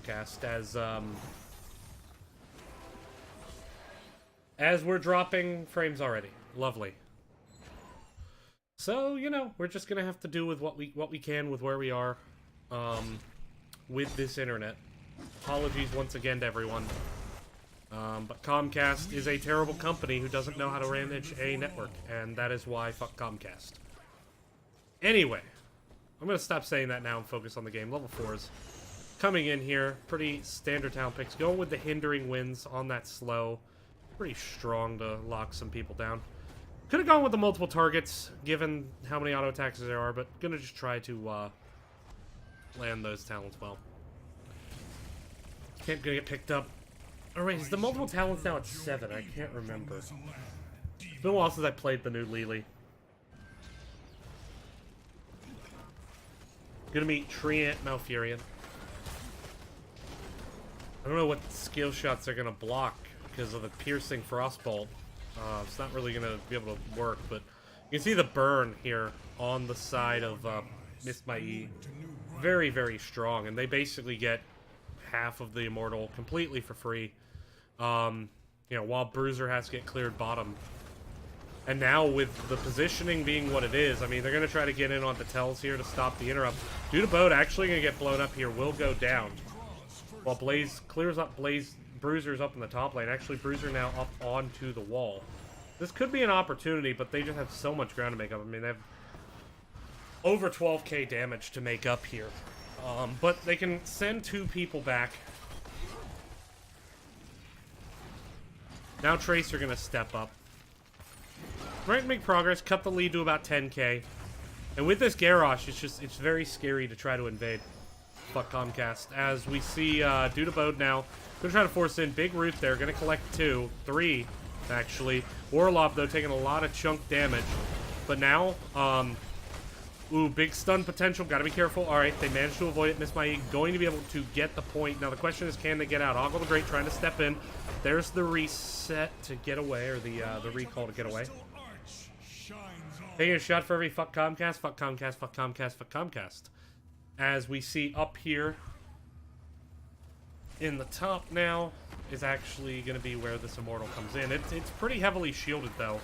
Comcast as we're dropping frames already. Lovely. So, you know, we're just gonna have to do with what we can with where we are with this internet. Apologies once again to everyone. But Comcast is a terrible company who doesn't know how to manage a network, and that is why fuck Comcast. Anyway, I'm gonna stop saying that now and focus on the game. Level 4s coming in here, pretty standard town picks. Going with the hindering winds on that slow. Pretty strong to lock some people down. Could have gone with the multiple targets, given how many auto attacks there are, but gonna just try to land those talents well. Can't gonna get picked up. Oh wait, is the multiple talents now at 7? I can't remember. It's been a while since I played the new Lily. Gonna meet Treant Malfurion. I don't know what skill shots they're gonna block because of the piercing frostbolt. It's not really gonna be able to work, but you can see the burn here on the side of Miss Mai. Very, very strong, and they basically get half of the immortal completely for free. You know, while Bruiser has to get cleared bottom. And now with the positioning being what it is, I mean, they're going to try to get in on the tells here to stop the interrupt. Boat actually going to get blown up here, will go down. While Blaze clears up Bruiser's up in the top lane. Actually, Bruiser now up onto the wall. This could be an opportunity, but they just have so much ground to make up. I mean, they have over 12k damage to make up here. But they can send 2 people back. Now Tracer going to step up. We're going to make progress, cut the lead to about 10k. And with this Garrosh, it's very scary to try to invade. Fuck Comcast. As we see Bode now, going to try to force in big root there, going to collect 2, 3 actually. Orlob though taking a lot of chunk damage. But now, ooh, big stun potential, gotta be careful. Alright, they managed to avoid it. Miss Mai going to be able to get the point. Now the question is, can they get out? Oggle the Great trying to step in. There's the reset to get away, or the recall to get away. Taking a shot for every fuck Comcast, fuck Comcast, fuck Comcast, fuck Comcast. As we see up here in the top now is actually going to be where this Immortal comes in. It's pretty heavily shielded though,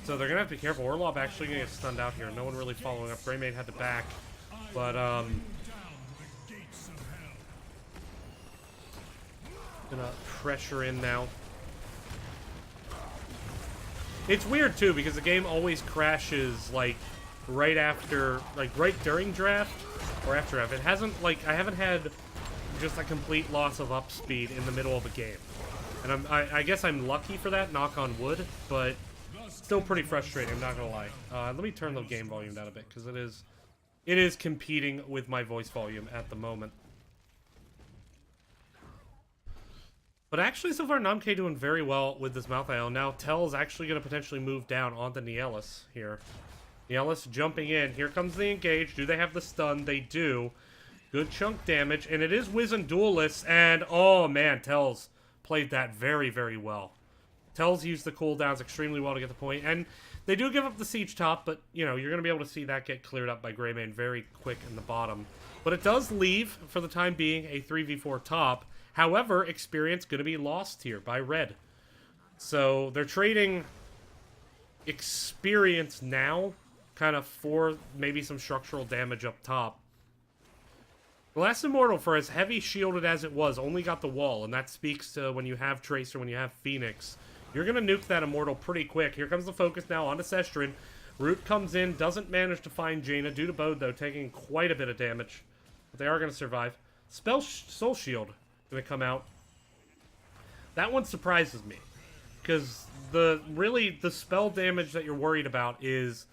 so they're going to have to be careful. Orlob actually going to get stunned out here. No one really following up. Greymane had to back, but gonna pressure in now. It's weird too because the game always crashes like right after, like right during draft or after draft. It hasn't, like, I haven't had just a complete loss of up speed in the middle of a game, and I guess I'm lucky for that, knock on wood, but still pretty frustrating, I'm not gonna lie. Let me turn the game volume down a bit because it is competing with my voice volume at the moment. But actually, so far, Namke doing very well with this Malthael. Now, Tell is actually going to potentially move down onto Nielis here. Nielis jumping in. Here comes the engage. Do they have the stun? They do. Good chunk damage. And it is Wizened Duelist. And, oh, man, Tell's played that very, very well. Tell's used the cooldowns extremely well to get the point. And they do give up the siege top, but, you know, you're going to be able to see that get cleared up by Greymane very quick in the bottom. But it does leave, for the time being, a 3v4 top. However, experience going to be lost here by Red. So they're trading experience now, kind of for maybe some structural damage up top. The last Immortal, for as heavy shielded as it was, only got the wall, and that speaks to when you have Tracer, when you have Phoenix. You're going to nuke that Immortal pretty quick. Here comes the focus now onto Sestrin. Root comes in, doesn't manage to find Jaina. Bode, though, taking quite a bit of damage. But they are going to survive. Soul Shield going to come out. That one surprises me, because the spell damage that you're worried about is,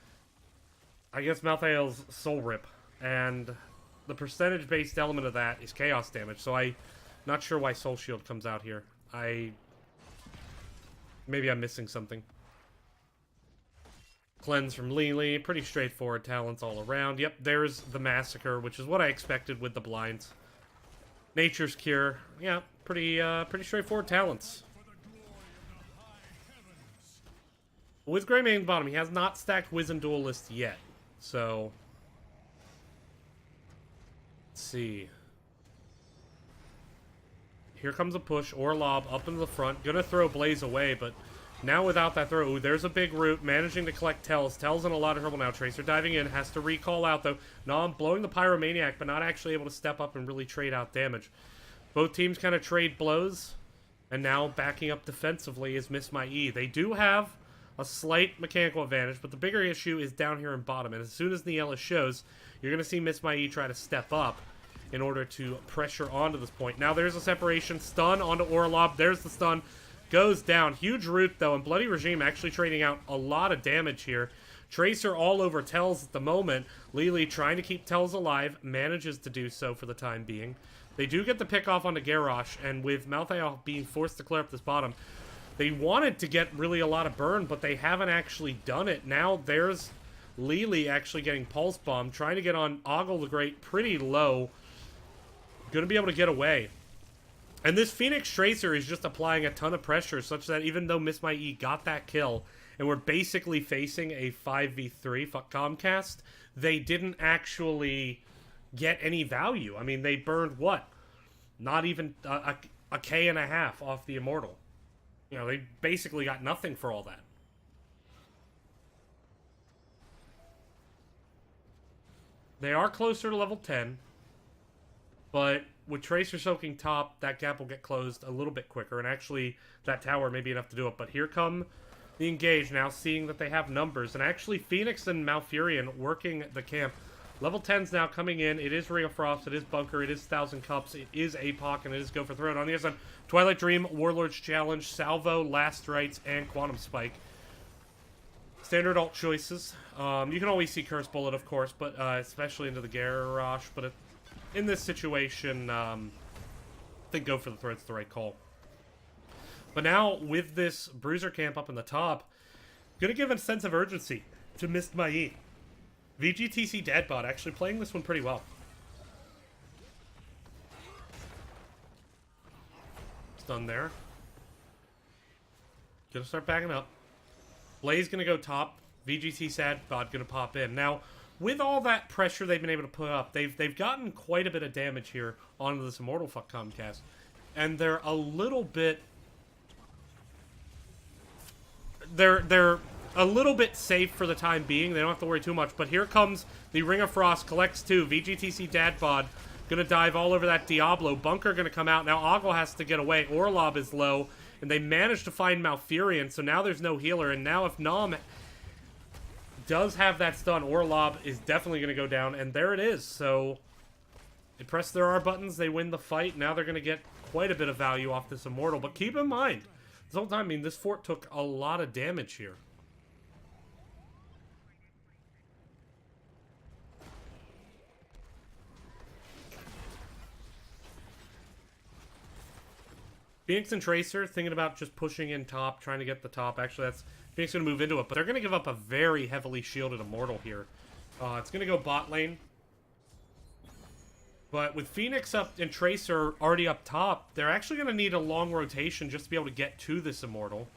I guess, Malthael's Soul Rip, and the percentage based element of that is chaos damage. So I'm not sure why Soul Shield comes out here. Maybe I'm missing something. Cleanse from Lily, pretty straightforward talents all around. Yep, there's the Massacre, which is what I expected with the blinds. Nature's Cure, yeah, pretty straightforward talents. With Greymane bottom, he has not stacked Wizened Duelist yet, so let's see. Here comes a push. Orlob up into the front. Gonna throw Blaze away, but now without that throw, ooh, there's a big root. Managing to collect Tells. Tells in a lot of trouble now. Tracer diving in. Has to recall out, though. Nom blowing the Pyromaniac, but not actually able to step up and really trade out damage. Both teams kind of trade blows. And now backing up defensively is Miss My E. They do have a slight mechanical advantage, but the bigger issue is down here in bottom. And as soon as Niella shows, you're going to see Miss My E try to step up in order to pressure onto this point. Now there's a separation. Stun onto Orlob. There's the stun. Goes down. Huge root, though, and Bloody Regime actually trading out a lot of damage here. Tracer all over Tells at the moment. Lily trying to keep Tells alive. Manages to do so for the time being. They do get the pick off onto Garrosh, and with Malthael being forced to clear up this bottom, they wanted to get really a lot of burn, but they haven't actually done it. Now there's Lily actually getting Pulse Bomb, trying to get on Ogle the Great pretty low. Going to be able to get away. And this Phoenix Tracer is just applying a ton of pressure, such that even though Miss My E got that kill, and we're basically facing a 5v3, fuck Comcast, they didn't actually get any value. I mean, they burned what? Not even a K and a half off the Immortal. You know, they basically got nothing for all that. They are closer to level 10. But with Tracer soaking top, that gap will get closed a little bit quicker. And actually, that tower may be enough to do it. But here come the Engage now, seeing that they have numbers. And actually, Phoenix and Malfurion working the camp. Level 10's now coming in. It is Ring of Frost. It is Bunker. It is Thousand Cups. It is APOC. And it is Go for Throne. On the other side, Twilight Dream, Warlord's Challenge, Salvo, Last Rites, and Quantum Spike. Standard alt choices. You can always see Curse Bullet, of course, but especially into the Garrosh. But in this situation, I think Go for the Throat's the right call. But now, with this Bruiser camp up in the top, gonna give a sense of urgency to Miss My E. VGTC Deadbot actually playing this one pretty well. Stun there. Gonna start backing up. Blaze gonna go top. VGT Deadbot gonna pop in. Now, with all that pressure they've been able to put up, they've gotten quite a bit of damage here onto this Immortal Fuck Comcast. And they're a little bit... They're a little bit safe for the time being. They don't have to worry too much. But here comes the Ring of Frost. Collects 2. VGTC Dadbod gonna dive all over that Diablo. Bunker gonna come out. Now Ogle has to get away. Orlob is low. And they managed to find Malfurion. So now there's no healer. And now if Nom does have that stun, Orlob is definitely going to go down, and there it is. So they press their R buttons, they win the fight. Now they're going to get quite a bit of value off this Immortal, but keep in mind, this whole time, I mean, this fort took a lot of damage here. Phoenix and Tracer thinking about just pushing in top, trying to get the top. Actually, that's Phoenix going to move into it, but they're going to give up a very heavily shielded Immortal here. It's going to go bot lane. But with Phoenix up and Tracer already up top, they're actually going to need a long rotation just to be able to get to this Immortal.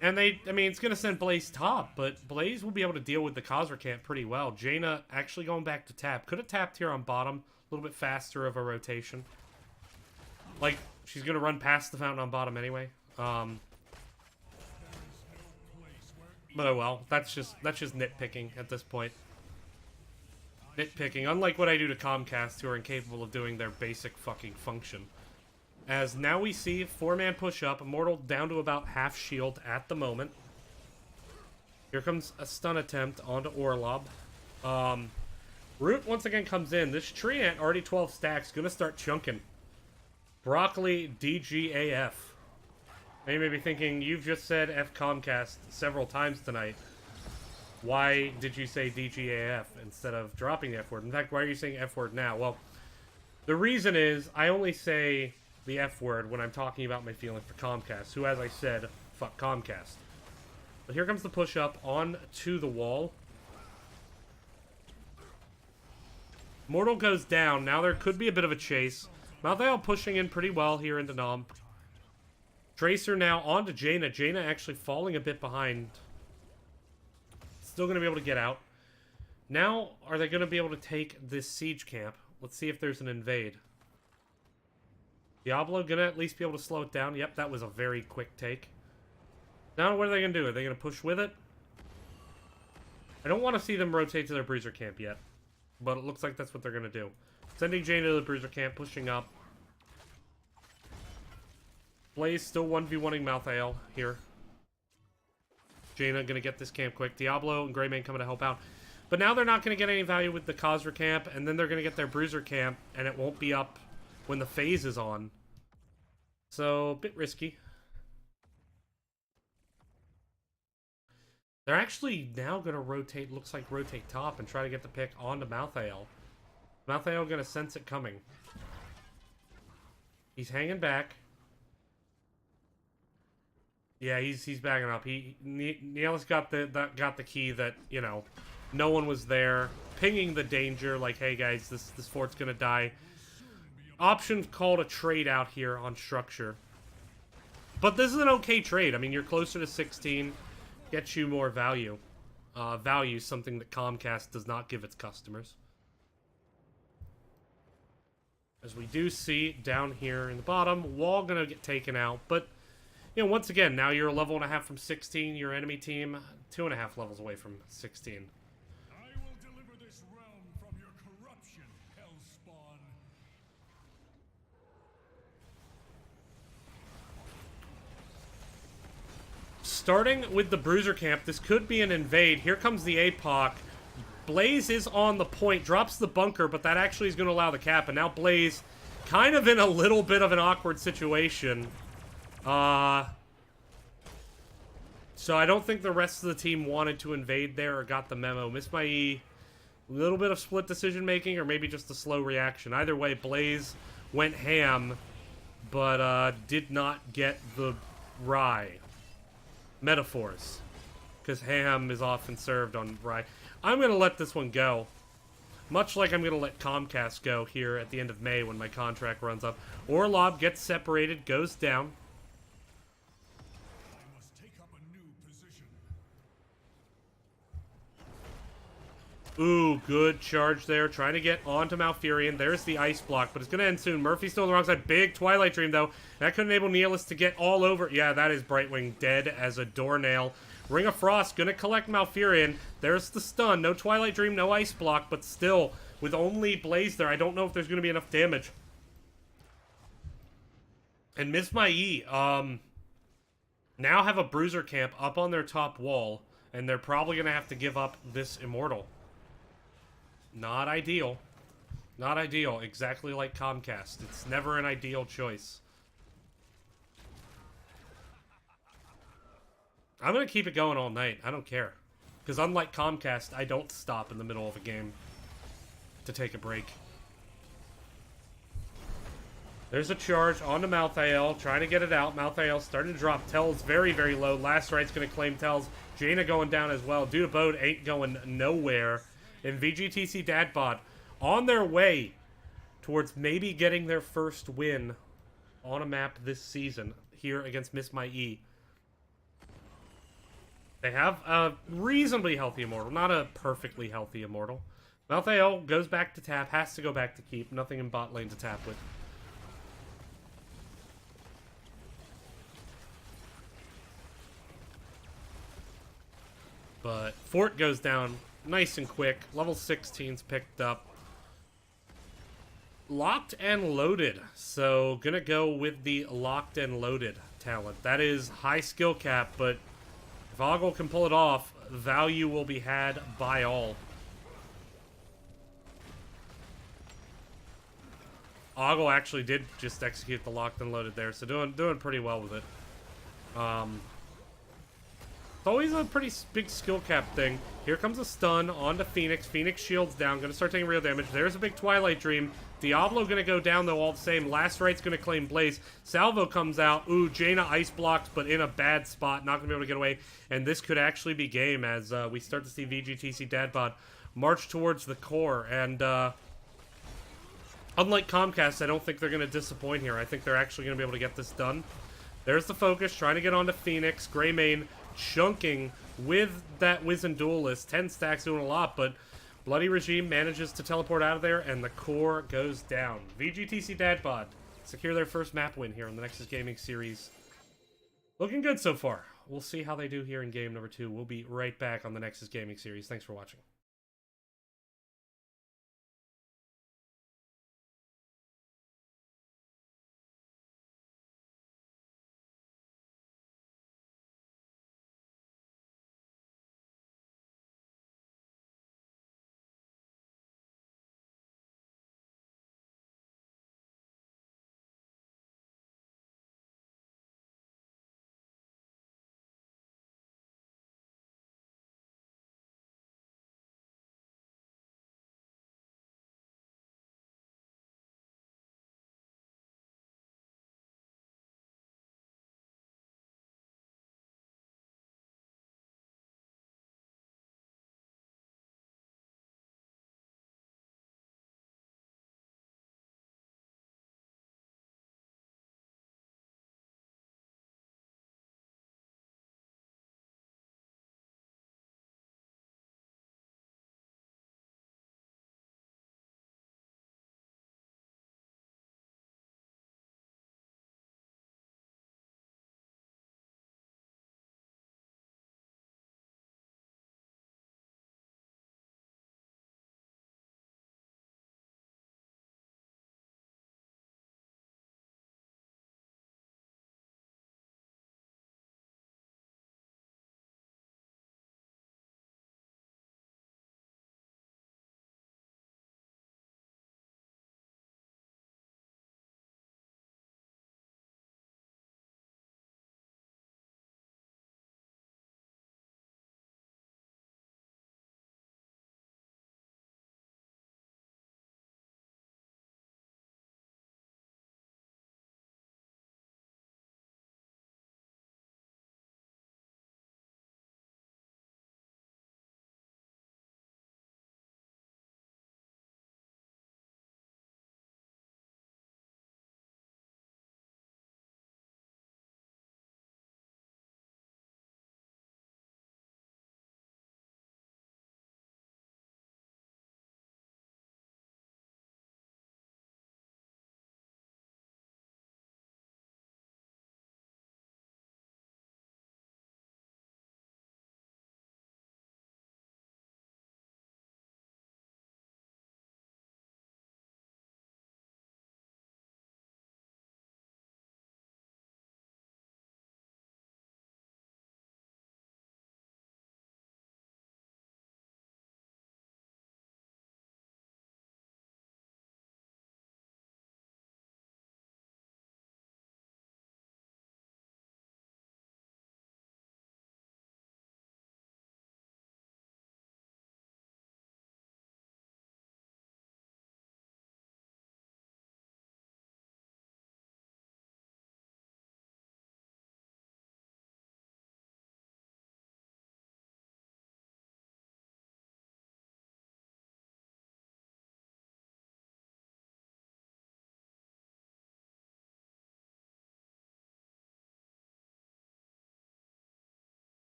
And I mean, it's going to send Blaze top, but Blaze will be able to deal with the Khazra camp pretty well. Jaina actually going back to tap. Could have tapped here on bottom. A little bit faster of a rotation. Like, she's going to run past the fountain on bottom anyway. But oh well, that's just nitpicking at this point. Nitpicking, unlike what I do to Comcast, who are incapable of doing their basic fucking function. As now we see 4-man push up, Immortal down to about half shield at the moment. Here comes a stun attempt onto Orlob. Root once again comes in. This Treant, already 12 stacks, gonna start chunking. Broccoli DGAF. Now you may be thinking, you've just said F Comcast several times tonight. Why did you say DGAF instead of dropping the F word? In fact, why are you saying F word now? Well, the reason is I only say the F word when I'm talking about my feeling for Comcast, who, as I said, fuck Comcast. But here comes the push-up on to the wall. Mortal goes down. Now there could be a bit of a chase. Malthael pushing in pretty well here into Nom. Tracer now onto Jaina. Jaina actually falling a bit behind. Still going to be able to get out. Now, are they going to be able to take this siege camp? Let's see if there's an invade. Diablo gonna at least be able to slow it down. Yep, that was a very quick take. Now what are they gonna do? Are they gonna push with it? I don't want to see them rotate to their bruiser camp yet, but it looks like that's what they're gonna do. Sending Jaina to the bruiser camp, pushing up. Blaze still 1v1ing Malthael here. Jaina gonna get this camp quick. Diablo and Greymane coming to help out. But now they're not gonna get any value with the Khazra camp, and then they're gonna get their bruiser camp, and it won't be up when the phase is on. So, a bit risky. They're actually now going to rotate, looks like rotate top, and try to get the pick onto Malthael. Malthael going to sense it coming. He's hanging back. Yeah, he's backing up. Nialis got the key that, you know, no one was there. Pinging the danger, like, hey guys, this fort's going to die. Option called a trade out here on structure. But this is an okay trade. I mean, you're closer to 16, gets you more value. Value, something that Comcast does not give its customers. As we do see down here in the bottom, wall gonna get taken out. But, you know, once again, now you're a level and a half from 16. Your enemy team, 2.5 levels away from 16. Starting with the bruiser camp, this could be an invade. Here comes the APOC. Blaze is on the point, drops the bunker, but that actually is going to allow the cap. And now Blaze kind of in a little bit of an awkward situation. So I don't think the rest of the team wanted to invade there or got the memo. Miss my E, a little bit of split decision making or maybe just a slow reaction. Either way, Blaze went ham, but did not get the rye. Metaphors, because ham is often served on rye. I'm going to let this one go. Much like I'm going to let Comcast go here at the end of May when my contract runs up. Orlob gets separated, goes down. I must take up a new position. Ooh, good charge there. Trying to get onto Malfurion. There's the ice block, but it's going to end soon. Murphy's still on the wrong side. Big Twilight Dream, though. That could enable Nialis to get all over. Yeah, that is Brightwing dead as a doornail. Ring of Frost going to collect Malfurion. There's the stun. No Twilight Dream, no ice block, but still, with only Blaze there, I don't know if there's going to be enough damage. And Miss My E, now have a bruiser camp up on their top wall, and they're probably going to have to give up this Immortal. Not ideal. Not ideal. Exactly like Comcast. It's never an ideal choice. I'm going to keep it going all night. I don't care. Because unlike Comcast, I don't stop in the middle of a game to take a break. There's a charge onto Malthael. Trying to get it out. Malthael starting to drop. Tells very, very low. Last Right's going to claim Tells. Jaina going down as well. Dude Abode ain't going nowhere. And VGTC Dadbot on their way towards maybe getting their first win on a map this season here against Miss My E. They have a reasonably healthy Immortal, not a perfectly healthy Immortal. Malthael goes back to tap, has to go back to keep. Nothing in bot lane to tap with. But Fort goes down nice and quick. Level 16's picked up. Locked and loaded. So, gonna go with the locked and loaded talent. That is high skill cap, but if Ogle can pull it off, value will be had by all. Ogle actually did just execute the locked and loaded there, so doing pretty well with it. It's always a pretty big skill cap thing. Here comes a stun onto Phoenix. Phoenix shields down. Going to start taking real damage. There's a big Twilight Dream. Diablo going to go down, though, all the same. Last Right's going to claim Blaze. Salvo comes out. Ooh, Jaina ice blocks, but in a bad spot. Not going to be able to get away. And this could actually be game as we start to see VGTC Dadbot march towards the core. And unlike Comcast, I don't think they're going to disappoint here. I think they're actually going to be able to get this done. There's the focus. Trying to get onto Phoenix. Greymane chunking with that Wizened Duelist. 10 stacks doing a lot, but Bloody Regime manages to teleport out of there, and the core goes down. VGTC Dadbot secure their first map win here on the Nexus Gaming Series. Looking good so far. We'll see how they do here in game number 2. We'll be right back on the Nexus Gaming Series. Thanks for watching.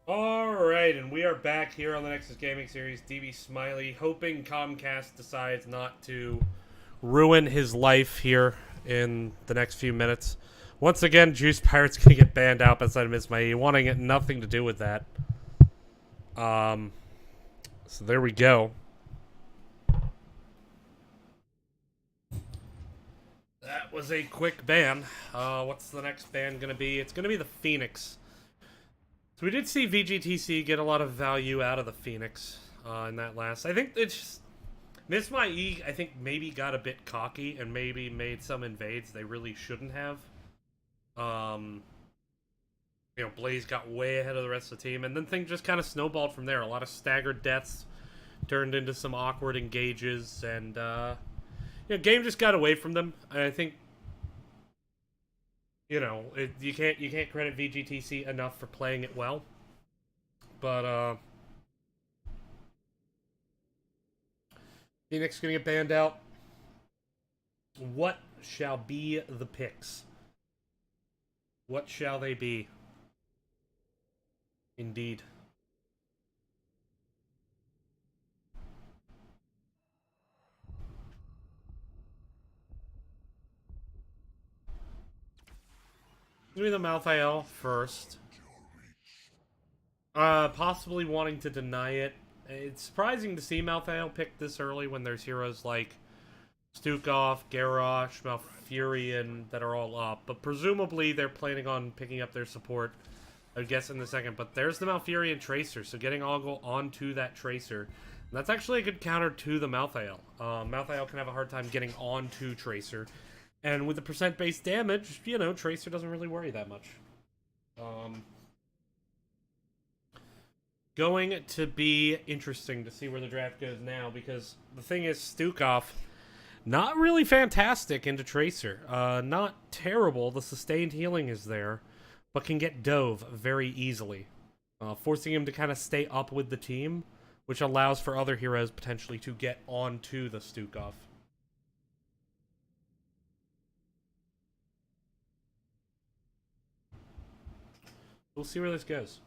Alright, and we are back here on the Nexus Gaming Series. DB Smiley, hoping Comcast decides not to ruin his life here in the next few minutes. Once again, Juice Pirate's gonna get banned out outside of Miss Mai, wanting it nothing to do with that. So there we go. That was a quick ban. What's the next ban gonna be? It's gonna be the Phoenix. So we did see VGTC get a lot of value out of the Phoenix in that last. I think it's just, Miss My E, I think maybe got a bit cocky and maybe made some invades they really shouldn't have. You know, Blaze got way ahead of the rest of the team, and then things just kind of snowballed from there. A lot of staggered deaths turned into some awkward engages, and you know, game just got away from them. And I think, you know, you can't credit VGTC enough for playing it well. But Phoenix gonna get banned out. What shall be the picks? What shall they be? Indeed. Give me the Malthael first. Possibly wanting to deny it. It's surprising to see Malthael picked this early when there's heroes like Stukov, Garrosh, Malfurion that are all up. But presumably they're planning on picking up their support, I guess, in a second. But there's the Malfurion Tracer, so getting Ogle onto that Tracer. And that's actually a good counter to the Malthael. Malthael can have a hard time getting onto Tracer. And with the percent-based damage, you know, Tracer doesn't really worry that much. Going to be interesting to see where the draft goes now, because the thing is, Stukov, not really fantastic into Tracer. Not terrible. The sustained healing is there, but can get dove very easily, forcing him to kind of stay up with the team, which allows for other heroes potentially to get onto the Stukov. We'll see where this goes.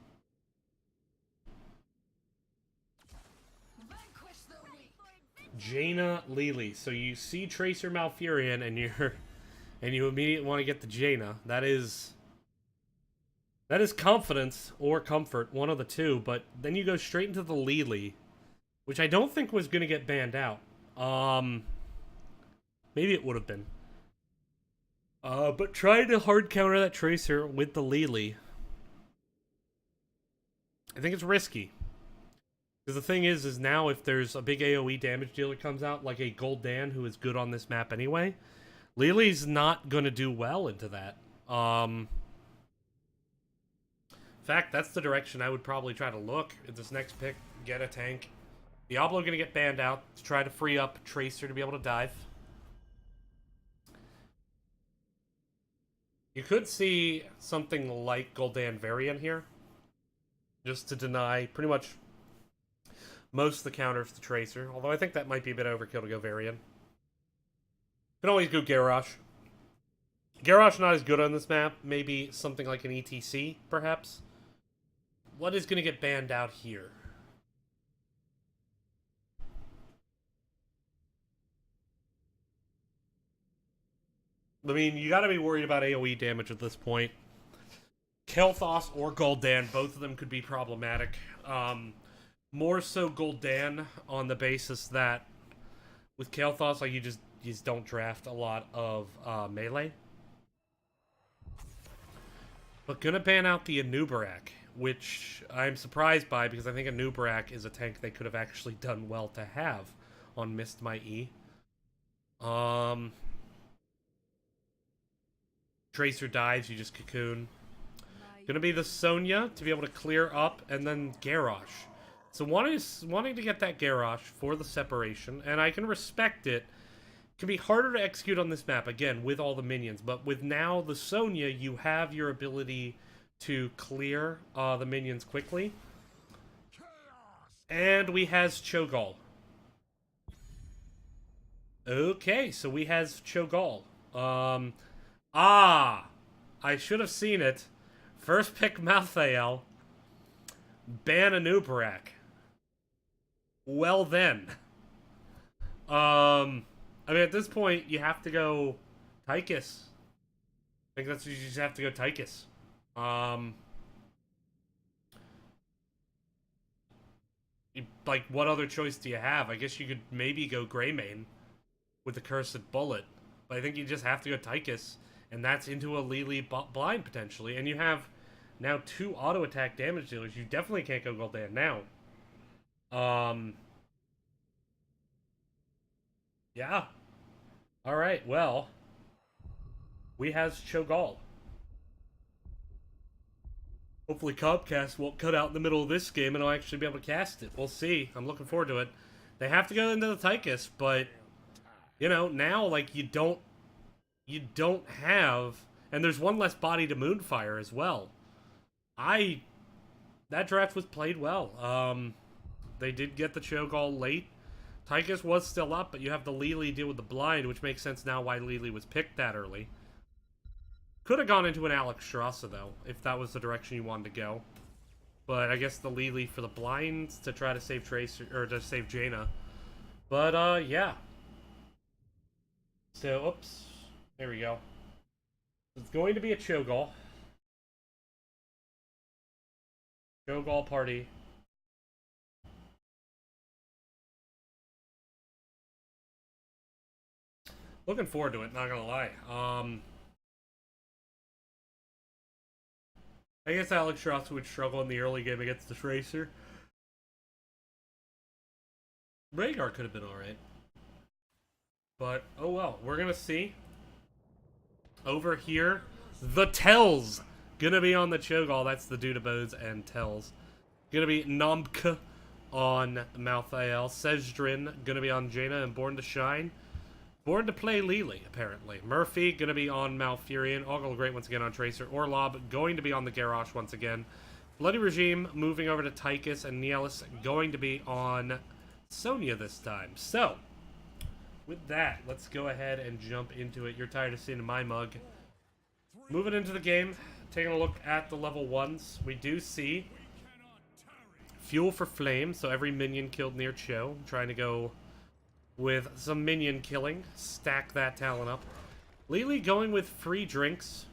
Jaina Lily. So you see Tracer Malfurion and you immediately want to get the Jaina. That is confidence or comfort, one of the two, but then you go straight into the Lily, which I don't think was gonna get banned out. Maybe it would have been. But trying to hard counter that Tracer with the Lily, I think it's risky. Because the thing is now if there's a big AoE damage dealer comes out, like a Gul'dan who is good on this map anyway, Lily's not going to do well into that. In fact, that's the direction I would probably try to look at this next pick. Get a tank. Diablo going to get banned out to try to free up Tracer to be able to dive. You could see something like Gul'dan Varian here, just to deny pretty much most of the counters to Tracer. Although I think that might be a bit overkill to go Varian. You can always go Garrosh. Garrosh not as good on this map. Maybe something like an ETC, perhaps. What is going to get banned out here? I mean, you gotta be worried about AoE damage at this point. Kael'thas or Gul'dan, both of them could be problematic. More so Gul'dan on the basis that with Kael'thas, like you just don't draft a lot of melee. But gonna ban out the Anubarak, which I'm surprised by because I think Anubarak is a tank they could have actually done well to have on Missed My E. Tracer dives, you just cocoon. Gonna be the Sonya to be able to clear up, and then Garrosh. So wanting to get that Garrosh for the separation, and I can respect it. Can be harder to execute on this map, again, with all the minions, but with now the Sonya, you have your ability to clear the minions quickly. And we has Cho'Gall. Okay, so we has Cho'Gall. I should have seen it. First pick Malthael. Ban Anubarak. Well then. I mean, at this point, you have to go Tychus. I think that's what you just have to go Tychus. Like, what other choice do you have? I guess you could maybe go Greymane with the Cursed Bullet. But I think you just have to go Tychus. And that's into a Lily blind, potentially. And you have now 2 auto-attack damage dealers. You definitely can't go Gul'dan now. Yeah. Alright, well. We has Cho'Gall. Hopefully Comcast won't cut out in the middle of this game and I'll actually be able to cast it. We'll see. I'm looking forward to it. They have to go into the Tychus, but, you know, now, like, you don't have, and there's one less body to Moonfire as well. That draft was played well. They did get the Cho'Gall late. Tychus was still up, but you have the Lili deal with the blind, which makes sense now why Lili was picked that early. Could have gone into an Alexstrasza, though, if that was the direction you wanted to go. But I guess the Lili for the blinds to try to save Tracer, or to save Jaina. But, yeah. So, oops. There we go. It's going to be a Cho'Gall. Cho'Gall party. Looking forward to it, not gonna lie. I guess Alexstrasza would struggle in the early game against the Tracer. Rhaegar could have been alright. But, oh well. We're gonna see. Over here, the Tells gonna be on the Cho'Gall. That's the dude of Bods and Tells. Gonna be Nomka on Malthael. Sezdrin gonna be on Jaina and Born to Shine. Born to play Lili, apparently. Murphy gonna be on Malfurion. Ogle Great once again on Tracer. Orlob going to be on the Garrosh once again. Bloody Regime moving over to Tychus, and Nielis going to be on Sonya this time. So, with that, let's go ahead and jump into it. You're tired of seeing my mug. Moving into the game, taking a look at the level 1s, we do see Fuel for Flame, so every minion killed near Cho. Trying to go with some minion killing, stack that talent up. Lili going with free drinks.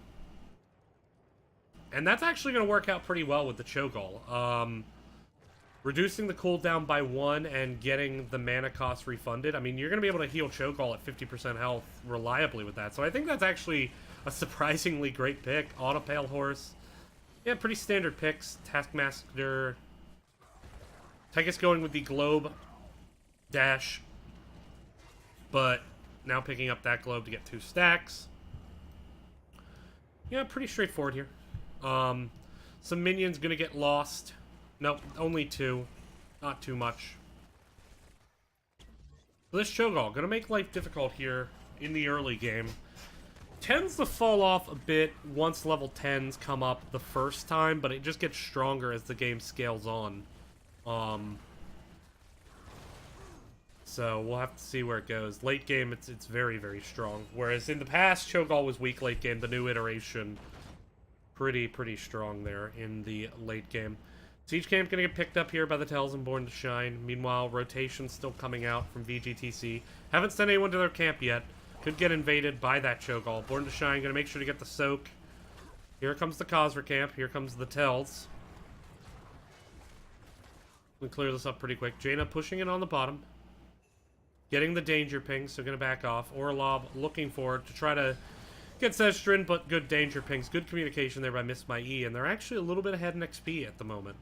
And that's actually going to work out pretty well with the Cho'Gall. Reducing the cooldown by 1 and getting the mana cost refunded. I mean, you're going to be able to heal Cho'Gall at 50% health reliably with that. So I think that's actually a surprisingly great pick. Autopale Horse. Yeah, pretty standard picks. Taskmaster. Tychus going with the Globe Dash. But now picking up that Globe to get 2 stacks. Yeah, pretty straightforward here. Some minions going to get lost. Nope, only 2. Not too much. This Cho'Gall going to make life difficult here in the early game. Tends to fall off a bit once level 10s come up the first time, but it just gets stronger as the game scales on. So we'll have to see where it goes. Late game, it's very, very strong. Whereas in the past, Cho'Gall was weak late game. The new iteration, pretty strong there in the late game. Siege Camp gonna get picked up here by the Tells and Born to Shine. Meanwhile, rotation's still coming out from VGTC. Haven't sent anyone to their camp yet. Could get invaded by that Cho'Gall. Born to Shine gonna make sure to get the soak. Here comes the Khazra camp. Here comes the Tells. We clear this up pretty quick. Jaina pushing it on the bottom. Getting the danger ping, so gonna back off. Orlob looking forward to try to get Sezdrin, but good danger pings. Good communication there by Miss My E, and they're actually a little bit ahead in XP at the moment.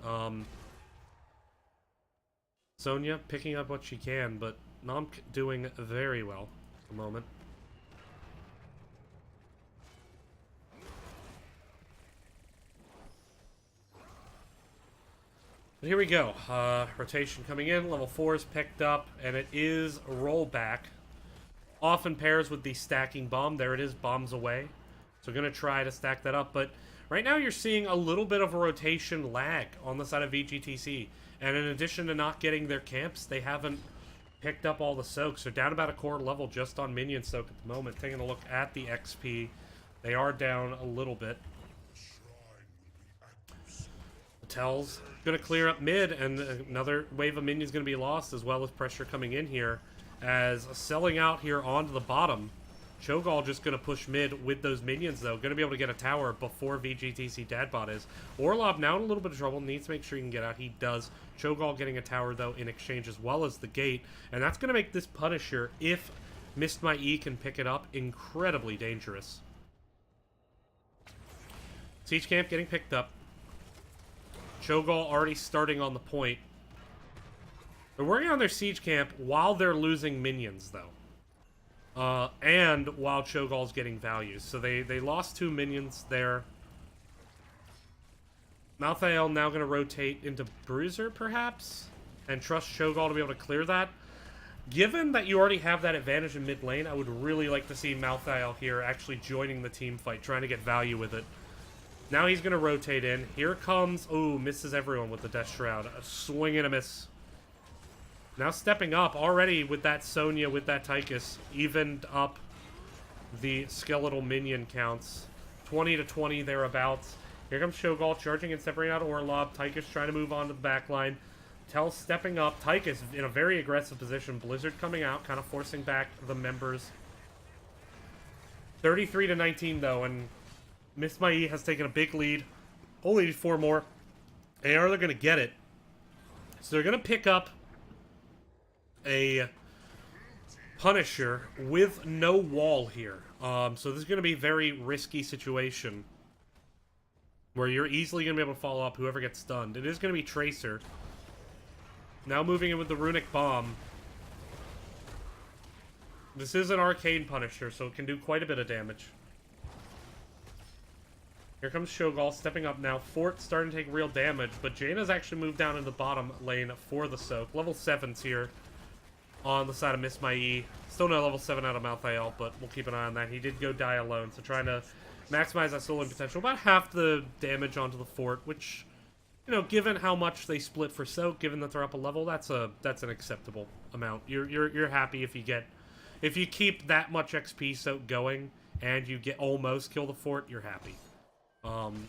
Sonya picking up what she can, but Nomk doing very well at the moment. But here we go. Rotation coming in. Level 4 is picked up, and it is rollback. Often pairs with the stacking bomb. There it is, bombs away. So going to try to stack that up. But right now you're seeing a little bit of a rotation lag on the side of VGTC. And in addition to not getting their camps, they haven't picked up all the soaks. They're down about a core level just on minion soak at the moment. Taking a look at the XP, they are down a little bit. Tells going to clear up mid, and another wave of minions going to be lost, as well as pressure coming in here. As selling out here onto the bottom. Cho'Gall just going to push mid with those minions, though. Going to be able to get a tower before VGTC Dadbot is. Orlob now in a little bit of trouble. Needs to make sure he can get out. He does. Cho'Gall getting a tower, though, in exchange, as well as the gate. And that's going to make this Punisher, if Missed My E can pick it up, incredibly dangerous. Siege Camp getting picked up. Cho'Gall already starting on the point. They're working on their siege camp while they're losing minions, though. And while Cho'Gall's getting values. So they lost 2 minions there. Malthael now going to rotate into Bruiser, perhaps? And trust Cho'Gall to be able to clear that. Given that you already have that advantage in mid lane, I would really like to see Malthael here actually joining the team fight, trying to get value with it. Now he's going to rotate in. Here comes... Ooh, misses everyone with the Death Shroud. A swing and a miss. Now stepping up already with that Sonya, with that Tychus, evened up the skeletal minion counts. 20 to 20 thereabouts. Here comes Shogal charging and separating out Orlob. Tychus trying to move on to the back line. Tell stepping up. Tychus in a very aggressive position. Blizzard coming out, kind of forcing back the members. 33 to 19 though, and Miss Mai has taken a big lead. Only need 4 more. And they're going to get it. So they're going to pick up a Punisher with no wall here. So this is going to be a very risky situation where you're easily going to be able to follow up whoever gets stunned. It is going to be Tracer. Now moving in with the Runic Bomb. This is an Arcane Punisher, so it can do quite a bit of damage. Here comes Shogal stepping up now. Fort starting to take real damage, but Jaina's actually moved down in the bottom lane for the soak. Level 7's here on the side of Miss Mai. Still no level 7 out of Malthael, but we'll keep an eye on that. He did go die alone, so trying to maximize that soloing potential. About half the damage onto the fort, which, you know, given how much they split for soak, given that they're up a level, that's an acceptable amount. You're happy if you keep that much XP soak going and you get almost kill the fort, you're happy.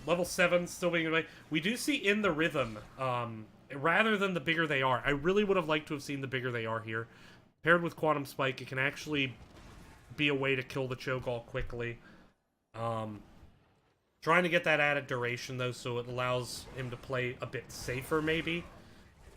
Level 7 still being away. We do see in the rhythm, rather than the bigger they are. I really would have liked to have seen the bigger they are here. Paired with Quantum Spike, it can actually be a way to kill the Cho'Gall quickly. Trying to get that added duration, though, so it allows him to play a bit safer, maybe,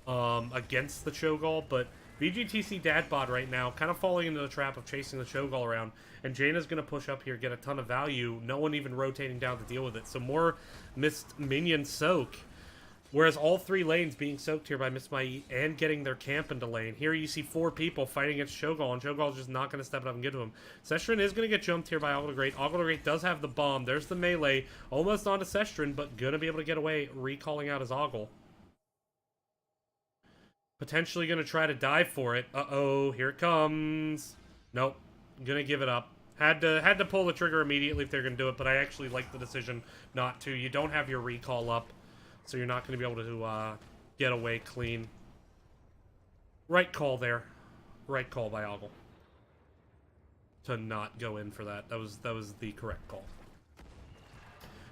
against the Cho'Gall. But VGTC Dadbot right now, kind of falling into the trap of chasing the Cho'Gall around. And Jaina's going to push up here, get a ton of value. No one even rotating down to deal with it. So more missed minion soak. Whereas all 3 lanes being soaked here by Miss Mai and getting their camp into lane. Here you see 4 people fighting against Cho'Gall, and Cho'Gall's just not going to step it up and get to him. Sestrin is going to get jumped here by Oggle the Great. Oggle the Great does have the bomb. There's the melee. Almost onto Sestrin, but going to be able to get away, recalling out his Oggle. Potentially going to try to dive for it. Uh-oh, here it comes. Nope, going to give it up. Had to pull the trigger immediately if they're going to do it, but I actually like the decision not to. You don't have your recall up, so you're not going to be able to get away clean. Right call there. Right call by Oggle. To not go in for that. That was the correct call.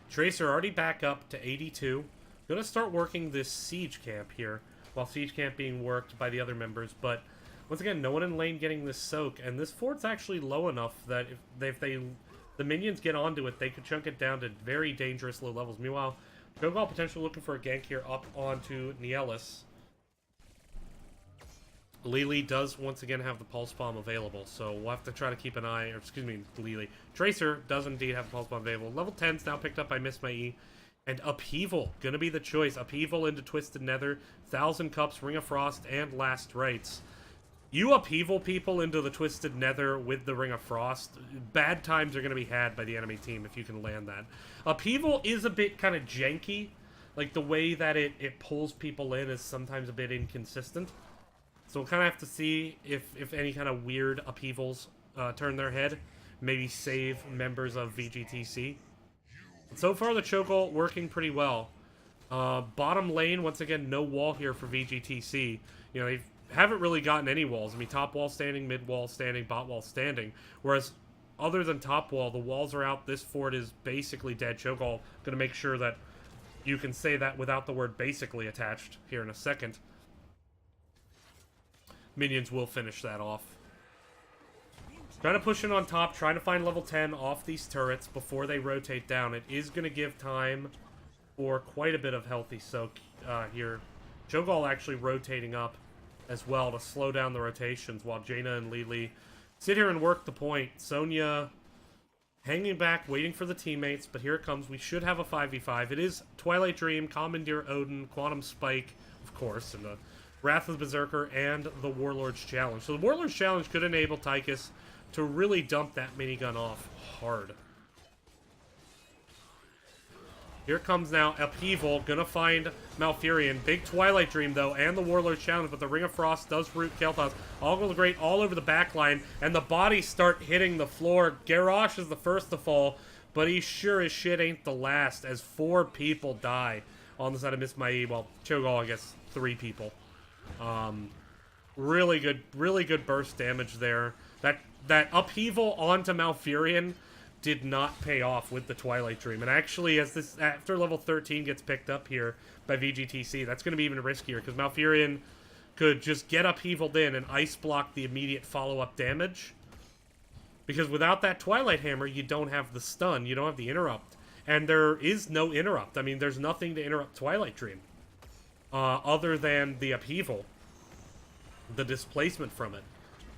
Tracer already back up to 82. Going to start working this siege camp here, while siege camp being worked by the other members, but once again, no one in lane getting this soak, and this fort's actually low enough that if the minions get onto it, they could chunk it down to very dangerous low levels. Meanwhile, Cho'Gall potentially looking for a gank here up onto Nielis. Lily does once again have the Pulse Bomb available, so we'll have to try to keep an eye, or excuse me, Lily. Tracer does indeed have the Pulse Bomb available. Level 10's now picked up by Miss Mai. And Upheaval, gonna be the choice. Upheaval into Twisted Nether, 1,000 Cups, Ring of Frost, and Last Rites. You Upheaval people into the Twisted Nether with the Ring of Frost, bad times are gonna be had by the enemy team if you can land that. Upheaval is a bit kind of janky. Like, the way that it pulls people in is sometimes a bit inconsistent. So we'll kind of have to see if any kind of weird Upheavals turn their head. Maybe save members of VGTC. So far, the Cho'Gall working pretty well. Bottom lane, once again, no wall here for VGTC. You know, they haven't really gotten any walls. I mean, top wall standing, mid wall standing, bot wall standing. Whereas, other than top wall, the walls are out. This fort is basically dead. Cho'Gall going to make sure that you can say that without the word basically attached here in a second. Minions will finish that off. Trying to push in on top, trying to find level 10 off these turrets before they rotate down. It is going to give time for quite a bit of healthy soak here. Cho'Gall actually rotating up as well to slow down the rotations while Jaina and Lily sit here and work the point. Sonya hanging back, waiting for the teammates, but here it comes. We should have a 5v5. It is Twilight Dream, Commandeer Odin, Quantum Spike, of course, and the Wrath of the Berserker, and the Warlord's Challenge. So the Warlord's Challenge could enable Tychus to really dump that minigun off hard. Here comes now Upheaval, gonna find Malfurion. Big Twilight Dream, though, and the Warlord's Challenge, but the Ring of Frost does root Kael'thas. Oggle the Great all over the backline, and the bodies start hitting the floor. Garrosh is the first to fall, but he sure as shit ain't the last, as 4 people die on the side of Miss Mai. Well, Cho'Gall, I guess, 3 people. Really good burst damage there. That upheaval onto Malfurion did not pay off with the Twilight Dream. And actually, as this after level 13 gets picked up here by VGTC, that's going to be even riskier, because Malfurion could just get upheavaled in and ice block the immediate follow-up damage. Because without that Twilight Hammer, you don't have the stun, you don't have the interrupt. And there is no interrupt. I mean, there's nothing to interrupt Twilight Dream. Other than the upheaval. The displacement from it.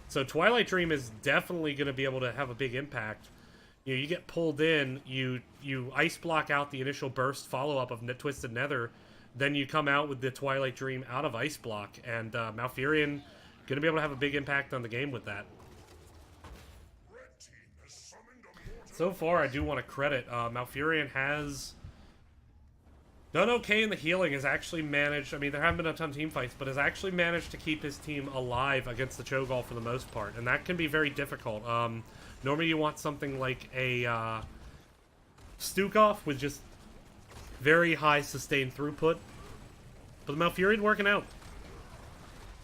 So Twilight Dream is definitely going to be able to have a big impact. You know, you get pulled in, you ice block out the initial burst follow-up of Twisted Nether, then you come out with the Twilight Dream out of ice block, and Malfurion going to be able to have a big impact on the game with that. So far, I do want to credit, Malfurion has done okay in the healing, has actually managed, I mean, there haven't been a ton of team fights, but has actually managed to keep his team alive against the Cho'Gall for the most part, and that can be very difficult. Normally you want something like a Stukov with just very high sustained throughput, but the Malfurion working out,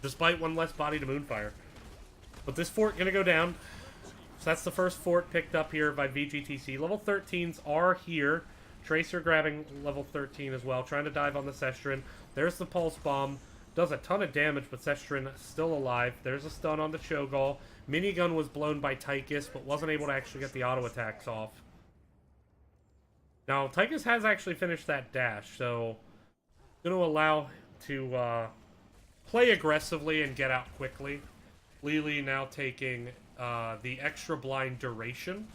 despite one less body to Moonfire. But this fort gonna go down, so that's the first fort picked up here by VGTC. Level 13s are here. Tracer grabbing level 13 as well, trying to dive on the Sestrin. There's the Pulse Bomb. Does a ton of damage, but Sestrin still alive. There's a stun on the Cho'Gall. Minigun was blown by Tychus, but wasn't able to actually get the auto attacks off. Now, Tychus has actually finished that dash, so going to allow to play aggressively and get out quickly. Lili now taking the extra blind duration.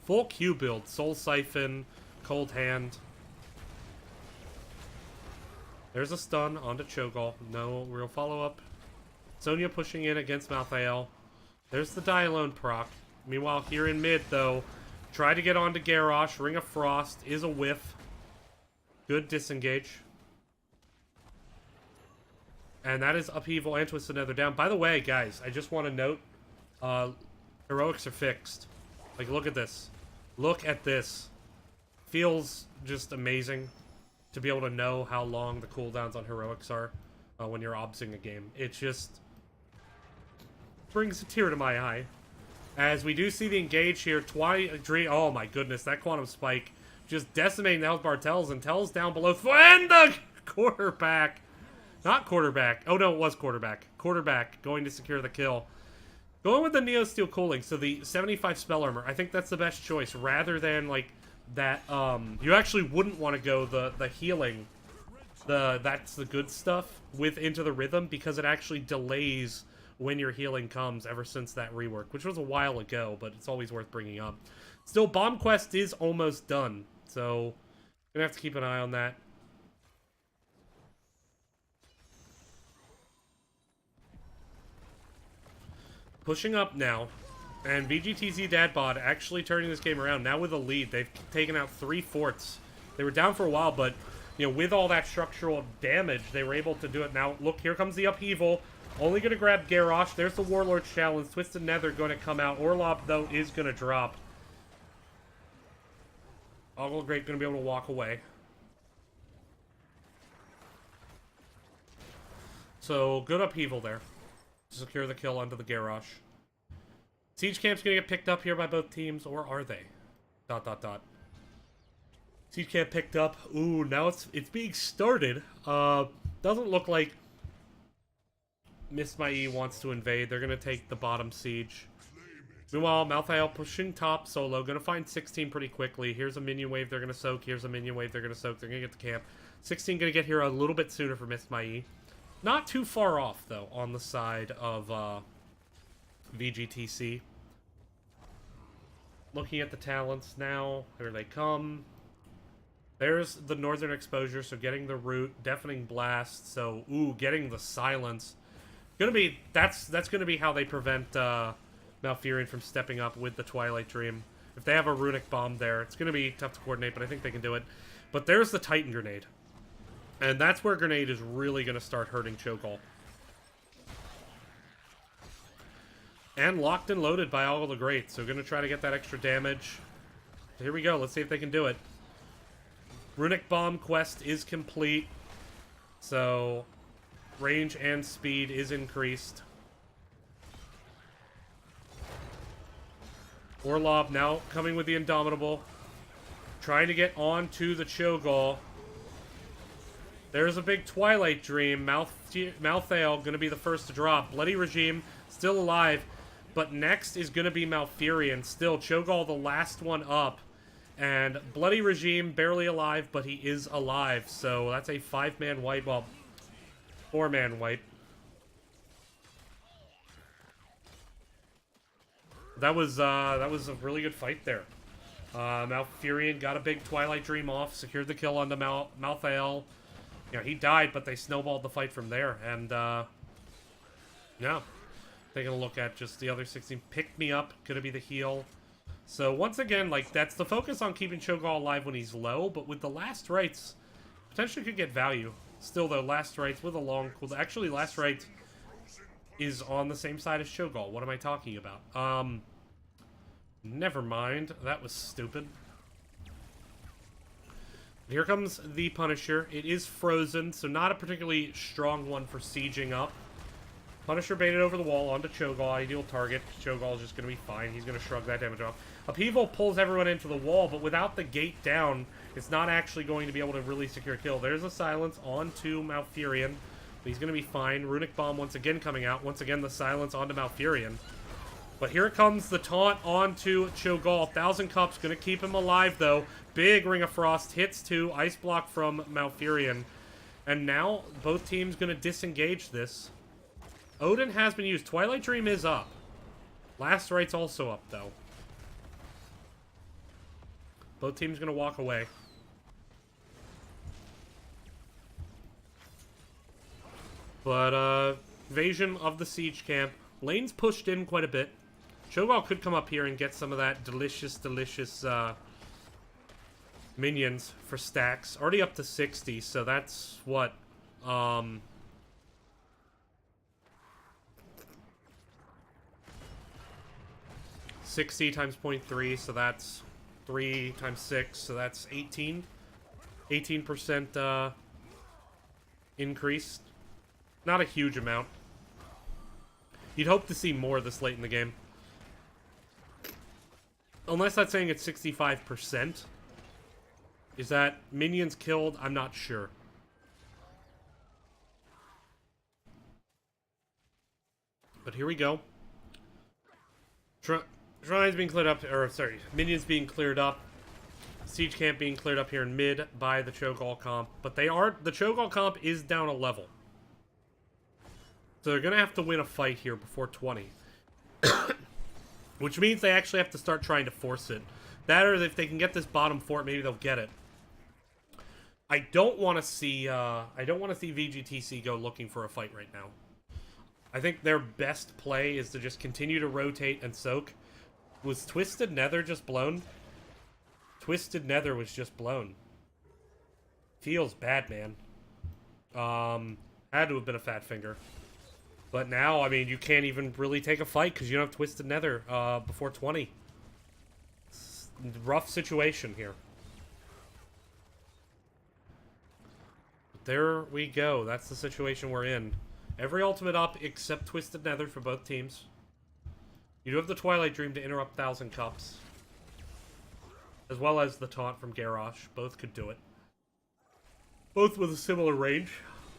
Full Q build, Soul Siphon, Cold Hand. There's a stun onto Cho'Gall. No real follow-up. Sonya pushing in against Malthael. There's the Die Alone proc. Meanwhile, here in mid, though, try to get onto Garrosh. Ring of Frost is a whiff. Good disengage. And that is Upheaval and Twisted Nether down. By the way, guys, I just want to note, heroics are fixed. Like, look at this. Look at this. Feels just amazing to be able to know how long the cooldowns on heroics are when you're obsing a game. It just brings a tear to my eye. As we do see the engage here, oh my goodness, that Quantum Spike just decimating those Bartels, and Tells down below, and the quarterback. Not quarterback. Oh no, it was quarterback. Quarterback going to secure the kill. Going with the Neo Steel Cooling, so the 75 Spell Armor, I think that's the best choice, rather than, like, that, you actually wouldn't want to go the healing, that's the good stuff, with Into the Rhythm, because it actually delays when your healing comes ever since that rework, which was a while ago, but it's always worth bringing up. Still, Bomb Quest is almost done, so gonna have to keep an eye on that. Pushing up now, and VGTC Dadbod actually turning this game around, now with a lead. They've taken out 3 forts. They were down for a while, but, you know, with all that structural damage, they were able to do it. Now, look, here comes the Upheaval. Only going to grab Garrosh. There's the Warlord's Challenge. Twisted Nether going to come out. Orlob, though, is going to drop. Ogle Great going to be able to walk away. So, good Upheaval there. Secure the kill onto the Garrosh. Siege Camp's gonna get picked up here by both teams, or are they? ... Siege Camp picked up. Ooh, now it's being started. Doesn't look like Miss Mai wants to invade. They're gonna take the bottom siege. Meanwhile, Malthael pushing top solo. Gonna find 16 pretty quickly. Here's a minion wave they're gonna soak. Here's a minion wave they're gonna soak. They're gonna get the camp. 16 gonna get here a little bit sooner for Miss Mai. Not too far off, though, on the side of VGTC. Looking at the talents now. Here they come. There's the Northern Exposure, so getting the Root. Deafening Blast, so, ooh, getting the Silence. That's gonna be how they prevent Malfurion from stepping up with the Twilight Dream. If they have a Runic Bomb there, it's gonna be tough to coordinate, but I think they can do it. But there's the Titan Grenade. And that's where Grenade is really going to start hurting Cho'Gall. And locked and loaded by Ogle the Great. So going to try to get that extra damage. Here we go. Let's see if they can do it. Runic Bomb quest is complete. So range and speed is increased. Orlov now coming with the Indomitable. Trying to get onto the Cho'Gall. There's a big Twilight Dream. Malthael going to be the first to drop. Bloody Regime still alive. But next is going to be Malfurion. Still, Cho'Gall the last one up. And Bloody Regime barely alive, but he is alive. So that's a 5-man wipe. Well, 4-man wipe. That was a really good fight there. Malfurion got a big Twilight Dream off, secured the kill onto Malthael. You know, he died, but they snowballed the fight from there. And, yeah. Taking a look at just the other 16. Picked me up, gonna be the heal. So, once again, like, that's the focus on keeping Cho'Gall alive when he's low, but with the Last Rites, potentially could get value. Still, though, Last Rites with a long cooldown. Actually, Last Rites is on the same side as Cho'Gall. What am I talking about? Never mind. That was stupid. Here comes the Punisher. It is frozen, so not a particularly strong one for sieging up. Punisher baited over the wall onto Cho'Gall, ideal target. Cho'Gall is just going to be fine. He's going to shrug that damage off. Upheaval pulls everyone into the wall, but without the gate down, it's not actually going to be able to really secure a kill. There's a silence onto Malfurion, but he's going to be fine. Runic Bomb once again coming out. Once again, the silence onto Malfurion. But here comes the taunt onto Cho'Gall. 1,000 Cups, going to keep him alive, though. Big Ring of Frost, hits 2, Ice Block from Malfurion. And now, both teams going to disengage this. Odin has been used. Twilight Dream is up. Last Right's also up, though. Both teams going to walk away. But, invasion of the siege camp. Lane's pushed in quite a bit. Cho'Gall could come up here and get some of that delicious, minions for stacks. Already up to 60, so that's what, 60 times 0.3, so that's 3 times 6, so that's 18. 18% increase. Not a huge amount. You'd hope to see more this late in the game. Unless that's saying it's 65%. Is that minions killed? I'm not sure. But here we go. Shrines being cleared up, or sorry, minions being cleared up. Siege camp being cleared up here in mid by the Cho'Gall comp. But the Cho'Gall comp is down a level. So they're going to have to win a fight here before 20. Which means they actually have to start trying to force it. That, or if they can get this bottom fort, maybe they'll get it. I don't want to see VGTC go looking for a fight right now. I think their best play is to just continue to rotate and soak. Was Twisted Nether just blown? Twisted Nether was just blown. Feels bad, man. Had to have been a fat finger. But now, I mean, you can't even really take a fight because you don't have Twisted Nether before 20. It's a rough situation here. But there we go. That's the situation we're in. Every ultimate up except Twisted Nether for both teams. You do have the Twilight Dream to interrupt 1,000 Cups. As well as the taunt from Garrosh. Both could do it. Both with a similar range.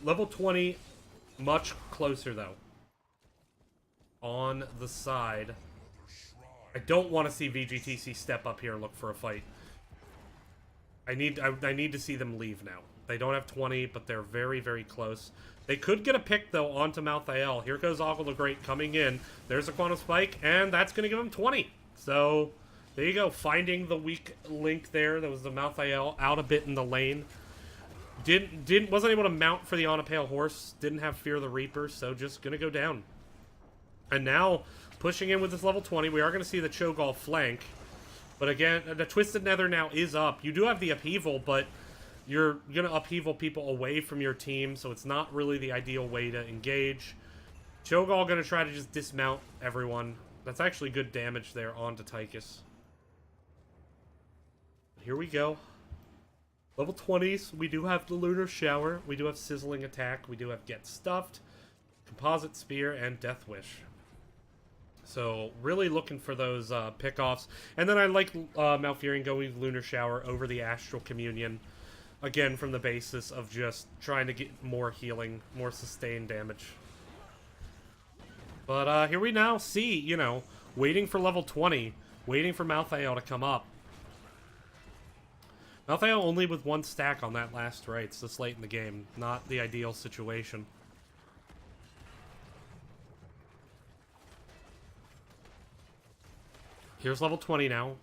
Level 20... much closer, though. On the side. I don't want to see VGTC step up here and look for a fight. I need to see them leave now. They don't have 20, but they're very, very close. They could get a pick, though, onto Malthael. Here goes Oggle the Great coming in. There's a Quantum Spike, and that's going to give him 20. So, there you go. Finding the weak link there. That was the Malthael out a bit in the lane. Wasn't able to mount for the On a Pale Horse. Didn't have Fear of the Reaper, so just gonna go down. And now, pushing in with this level 20, we are gonna see the Cho'Gall flank. But again, the Twisted Nether now is up. You do have the Upheaval, but you're gonna Upheaval people away from your team, so it's not really the ideal way to engage. Cho'Gall gonna try to just dismount everyone. That's actually good damage there onto Tychus. Here we go. Level 20s, we do have the Lunar Shower, we do have Sizzling Attack, we do have Get Stuffed, Composite Spear, and Death Wish. So, really looking for those pickoffs. And then I like Malfurion going Lunar Shower over the Astral Communion. Again, from the basis of just trying to get more healing, more sustained damage. But here we now see, you know, waiting for level 20, waiting for Malthael to come up. Malthael only with 1 stack on that last rites this late in the game. Not the ideal situation. Here's level 20 now.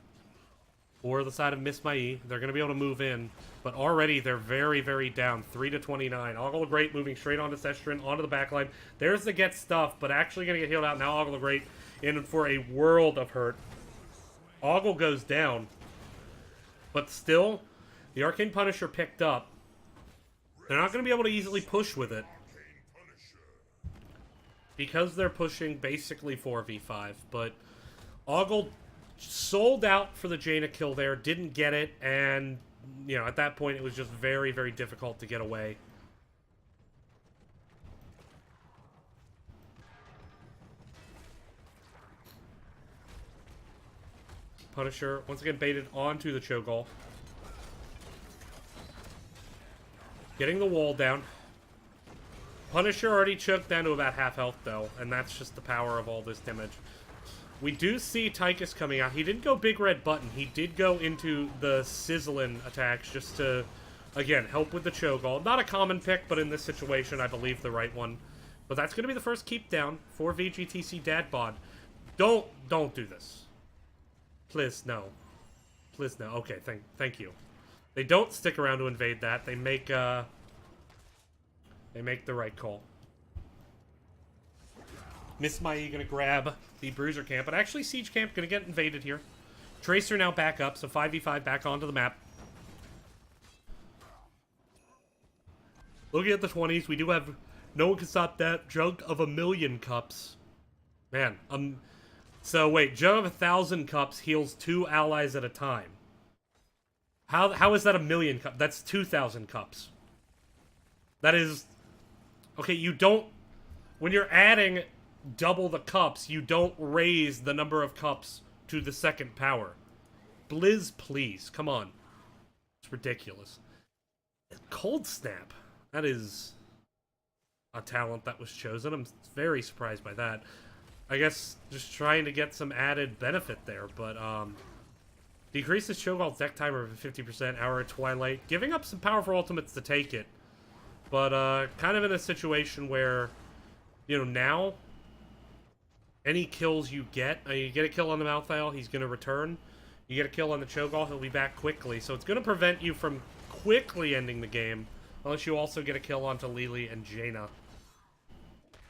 For the side of Miss Mai. They're going to be able to move in. But already they're very, very down. 3 to 29. Ogle the Great moving straight onto Sestrin, onto the backline. There's the Get Stuff, but actually going to get healed out. Now Ogle the Great in for a world of hurt. Ogle goes down. But still, the Arcane Punisher picked up. They're not going to be able to easily push with it. Because they're pushing basically 4v5. But Ogle sold out for the Jaina kill there, didn't get it, and, you know, at that point it was just very, very difficult to get away. Punisher, once again, baited onto the Cho'Gall. Getting the wall down. Punisher already choked down to about half health, though, and that's just the power of all this damage. We do see Tychus coming out. He didn't go big red button. He did go into the Sizzling attacks just to, again, help with the Cho'Gall. Not a common pick, but in this situation, I believe the right one. But that's going to be the first keep down for VGTC Dad Bod. Don't do this. Please, no. Please, no. Okay, thank you. They don't stick around to invade that. They make the right call. Miss Mai gonna grab the Bruiser camp, but actually Siege camp gonna get invaded here. Tracer now back up, so 5v5 back onto the map. Looking at the 20s, we do have no one can stop that. Jug of 1,000,000 cups. Man, so wait, Jug of 1,000 cups heals 2 allies at a time. How is that 1,000,000 cups? That's 2,000 cups. That is... Okay, you don't... When you're adding double the cups, you don't raise the number of cups to the second power. Blizz, please. Come on. It's ridiculous. Cold Snap. That is a talent that was chosen. I'm very surprised by that. I guess just trying to get some added benefit there, but, decreases Cho'Gall's deck timer by 50%, Hour of Twilight, giving up some powerful ultimates to take it. But, kind of in a situation where, you know, now, any kills you get a kill on the Malthael, he's going to return. You get a kill on the Cho'Gall, he'll be back quickly. So it's going to prevent you from quickly ending the game, unless you also get a kill onto Lili and Jaina.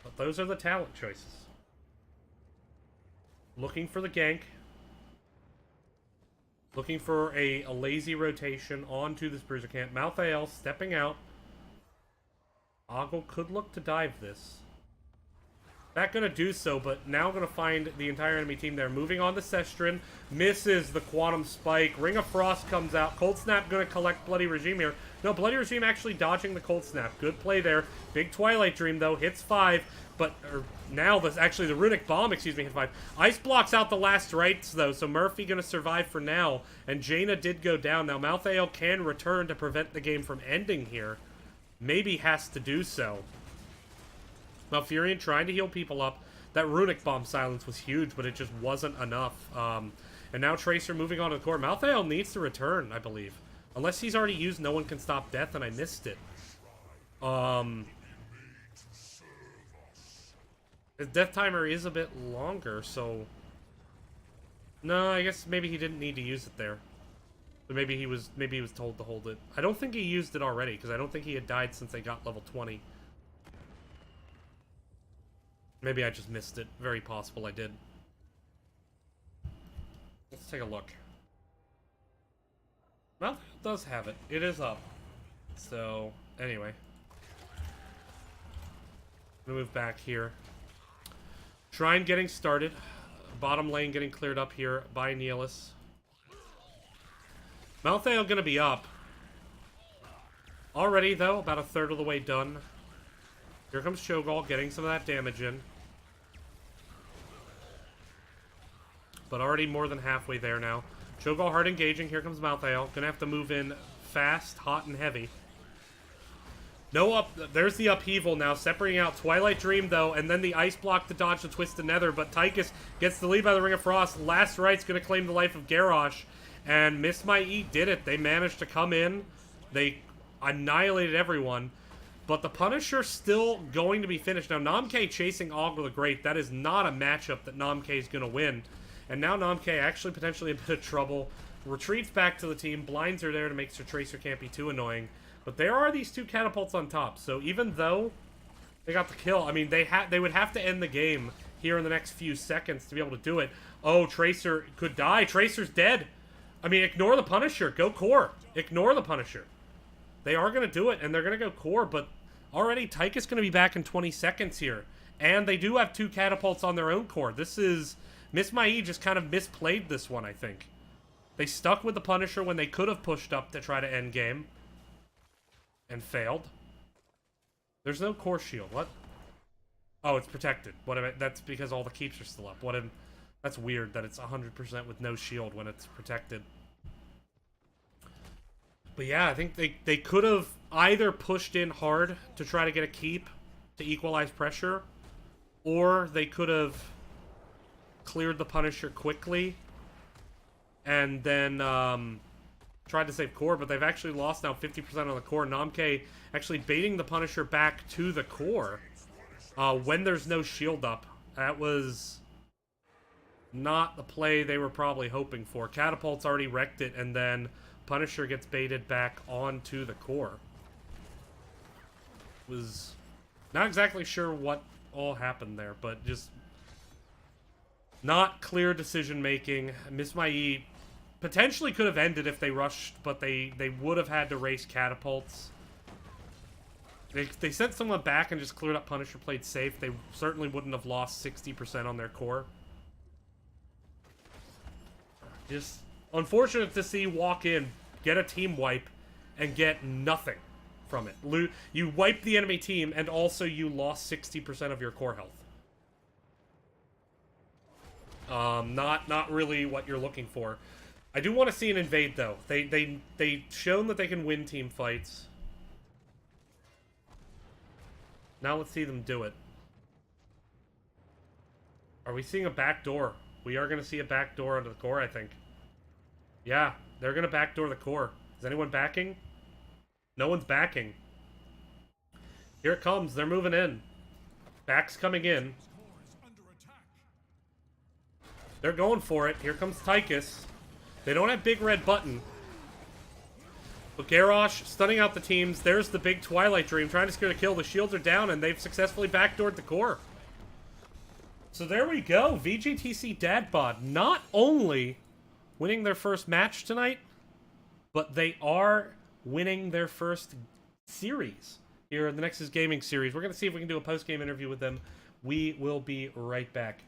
But those are the talent choices. Looking for the gank. Looking for a lazy rotation onto this Bruiser camp. Malthael stepping out. Ogle could look to dive this. Not gonna do so, but now gonna find the entire enemy team there. Moving on to Sestrin. Misses the Quantum Spike. Ring of Frost comes out. Cold Snap gonna collect Bloody Regime here. No, Bloody Regime actually dodging the Cold Snap. Good play there. Big Twilight Dream, though. Hits 5. But now, actually, the Runic Bomb, excuse me, hit 5. Ice blocks out the last rites, though, so Murphy gonna survive for now. And Jaina did go down. Now, Malthael can return to prevent the game from ending here. Maybe has to do so. Malfurion trying to heal people up. That Runic Bomb silence was huge, but it just wasn't enough. And now Tracer moving on to the core. Malthael needs to return, I believe. Unless he's already used No One Can Stop Death and I missed it. His death timer is a bit longer, so... No, I guess maybe he didn't need to use it there. But maybe he was told to hold it. I don't think he used it already, because I don't think he had died since they got level 20. Maybe I just missed it. Very possible I did. Let's take a look. Well, it does have it. It is up. So, anyway. I'm gonna move back here. Shrine getting started. Bottom lane getting cleared up here by Nihilus. Malthael gonna be up. Already, though, about a third of the way done. Here comes Cho'Gall getting some of that damage in. But already more than halfway there now. Cho'Gall hard engaging. Here comes Malthael. Gonna have to move in fast, hot, and heavy. No up. There's the upheaval now, separating out Twilight Dream, though, and then the Ice Block to dodge the Twisted Nether, but Tychus gets the lead by the Ring of Frost. Last Right's gonna claim the life of Garrosh, and Miss My E did it. They managed to come in. They annihilated everyone. But the Punisher's still going to be finished. Now, Namke chasing Og the Great, that is not a matchup that Namke is going to win. And now Namke actually potentially in a bit of trouble. Retreats back to the team. Blinds are there to make sure Tracer can't be too annoying. But there are these two catapults on top. So even though they got the kill, I mean, they would have to end the game here in the next few seconds to be able to do it. Oh, Tracer could die. Tracer's dead. I mean, ignore the Punisher. Go core. Ignore the Punisher. They are going to do it, and they're going to go core, but already Tychus going to be back in 20 seconds here. And they do have two catapults on their own core. This is... Miss Mai just kind of misplayed this one, I think. They stuck with the Punisher when they could have pushed up to try to end game. And failed. There's no core shield. What? Oh, it's protected. What am I... That's because all the keeps are still up. What am... That's weird that it's 100% with no shield when it's protected. But yeah, I think they could have either pushed in hard to try to get a keep to equalize pressure, or they could have cleared the Punisher quickly and then tried to save core, but they've actually lost now 50% on the core. Namke actually baiting the Punisher back to the core when there's no shield up. That was not the play they were probably hoping for. Catapult's already wrecked it, and then Punisher gets baited back onto the core. Was not exactly sure what all happened there, but just not clear decision making. Miss Mai potentially could have ended if they rushed, but they would have had to race catapults. They sent someone back and just cleared up Punisher, played safe. They certainly wouldn't have lost 60% on their core. Just unfortunate to see walk in, get a team wipe, and get nothing from it. You wiped the enemy team, and also you lost 60% of your core health. Not really what you're looking for. I do want to see an invade, though. They shown that they can win team fights. Now let's see them do it. Are we seeing a backdoor? We are going to see a backdoor onto the core, I think. Yeah, they're going to backdoor the core. Is anyone backing? No one's backing. Here it comes. They're moving in. Back's coming in. They're going for it. Here comes Tychus. They don't have big red button. But Garrosh stunning out the teams. There's the big Twilight Dream trying to secure the kill. The shields are down, and they've successfully backdoored the core. So there we go. VGTC Dad Bod not only winning their first match tonight, but they are winning their first series here in the Nexus Gaming series. We're going to see if we can do a post-game interview with them. We will be right back.